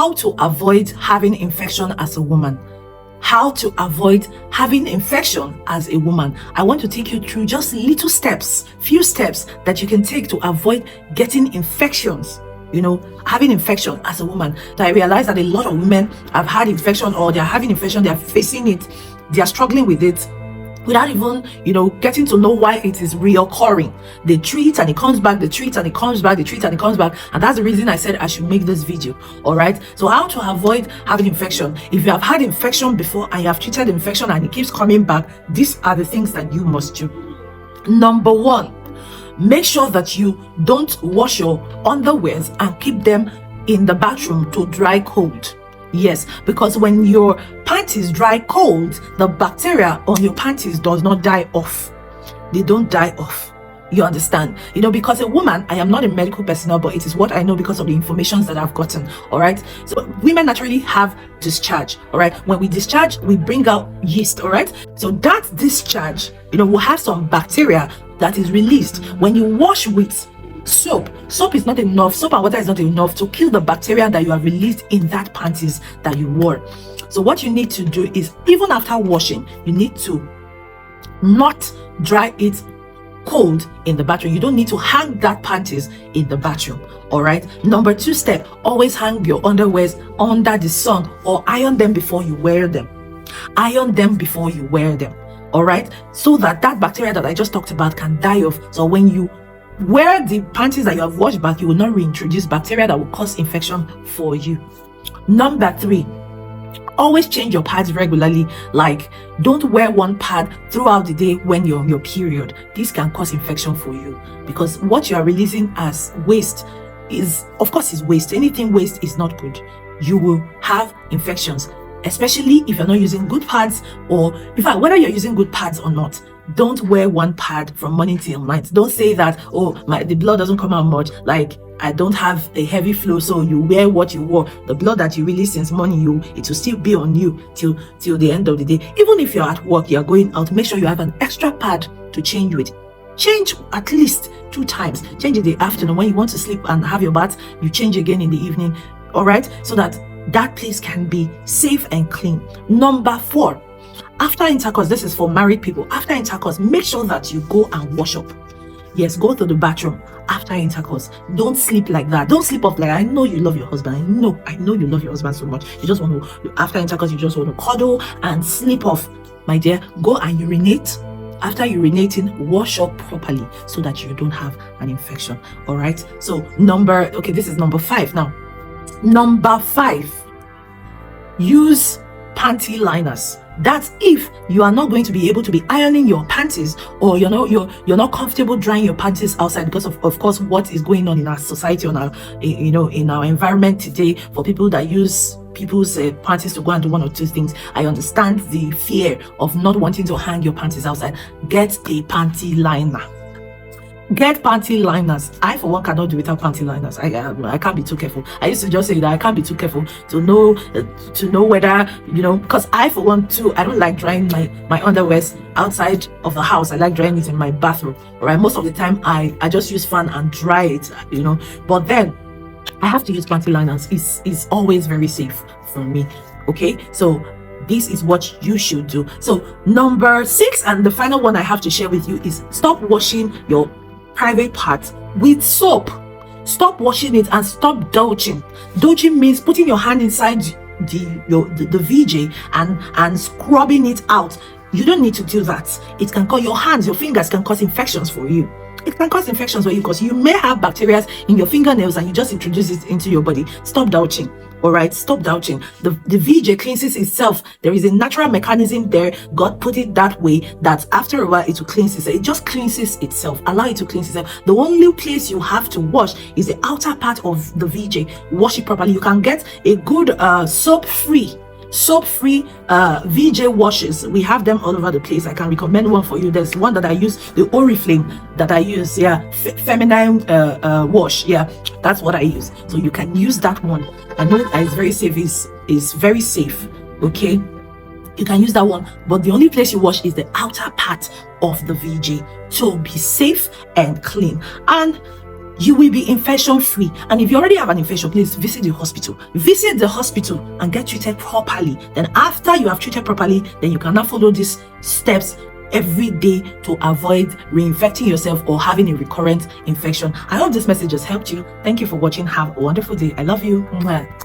how to avoid having infection as a woman. How to avoid having infection as a woman. I want to take you through just little steps, few steps that you can take to avoid getting infections, having infection as a woman. I realize that a lot of women have had infection, or they're having infection, they're facing it, they're struggling with it without even, getting to know why it is reoccurring. They treat and it comes back, they treat and it comes back, they treat and it comes back. And that's the reason I said I should make this video. All right. So how to avoid having infection. If you have had infection before and you have treated the infection and it keeps coming back, these are the things that you must do. Number one, make sure that you don't wash your underwears and keep them in the bathroom to dry cold. Yes, because when your panties dry cold, the bacteria on your panties does not die off. They don't die off. You understand? Because a woman, I am not a medical personnel, but it is what I know because of the information that I've gotten. All right. So women naturally have discharge. All right. When we discharge, we bring out yeast. All right. So that discharge, will have some bacteria that is released when you wash with soap is not enough. Soap and water is not enough to kill the bacteria that you have released in that panties that you wore. So what you need to do is, even after washing, you need to not dry it cold in the bathroom. You don't need to hang that panties in the bathroom. All right. Number 2 step, always hang your underwears under the sun or iron them before you wear them. Iron them before you wear them. All right. So that bacteria that I just talked about can die off. So when you wear the panties that you have washed back, you will not reintroduce bacteria that will cause infection for you. Number 3, always change your pads regularly. Like, don't wear one pad throughout the day when you're on your period. This can cause infection for you, because what you are releasing as waste is waste. Anything waste is not good. You will have infections, especially if you're not using good pads, or in fact, whether you're using good pads or not. Don't wear one pad from morning till night. Don't say that, the blood doesn't come out much, like I don't have a heavy flow, so you wear what you wore. The blood that you release since morning, it will still be on you till the end of the day. Even if you're at work, you're going out, make sure you have an extra pad to change with. Change at least 2 times. Change in the afternoon when you want to sleep and have your bath. You change again in the evening. All right, so that place can be safe and clean. Number 4, after intercourse, this is for married people. After intercourse, make sure that you go and wash up. Yes, go to the bathroom after intercourse. Don't sleep like that. Don't sleep off like, I know you love your husband. I know you love your husband so much. You just want to, after intercourse, you just want to cuddle and sleep off. My dear, go and urinate. After urinating, wash up properly so that you don't have an infection. All right. So this is number 5 now. Number 5, use panty liners. That's if you are not going to be able to be ironing your panties, or you're not comfortable drying your panties outside because of course what is going on in our society, in our environment today, for people that use people's panties to go and do 1 or 2 things. I understand the fear of not wanting to hang your panties outside. Get a panty liner. Get panty liners. I, for one, cannot do without panty liners. I can't be too careful. I used to just say that I can't be too careful to know whether, because I, for one, too, I don't like drying my underwears outside of the house. I like drying it in my bathroom. All right. Most of the time, I just use fan and dry it, But then I have to use panty liners. It's always very safe for me. Okay. So this is what you should do. So number 6, and the final one I have to share with you, is stop washing your private parts with soap. Stop washing it and stop douching. Douching means putting your hand inside the VJ and scrubbing it out. You don't need to do that. It can cause your hands, your fingers can cause infections for you. It can cause infections for you because you may have bacteria in your fingernails and you just introduce it into your body. Stop douching. All right, stop douching. The VJ cleanses itself. There is a natural mechanism there. God put it that way that after a while it will cleanse itself. It just cleanses itself. Allow it to cleanse itself. The only place you have to wash is the outer part of the VJ. Wash it properly. You can get a good soap-free VJ washes. We have them all over the place. I can recommend one for you. There's one that I use, the Oriflame that I use. Yeah, feminine wash. Yeah, that's what I use. So you can use that one. I know that it's very safe. Is very safe. Okay, you can use that one. But the only place you wash is the outer part of the VJ to be safe and clean. And you will be infection free. And if you already have an infection, please visit the hospital. Visit the hospital and get treated properly. Then after you have treated properly, then you can now follow these steps every day to avoid reinfecting yourself or having a recurrent infection. I hope this message has helped you. Thank you for watching. Have a wonderful day. I love you. Mwah.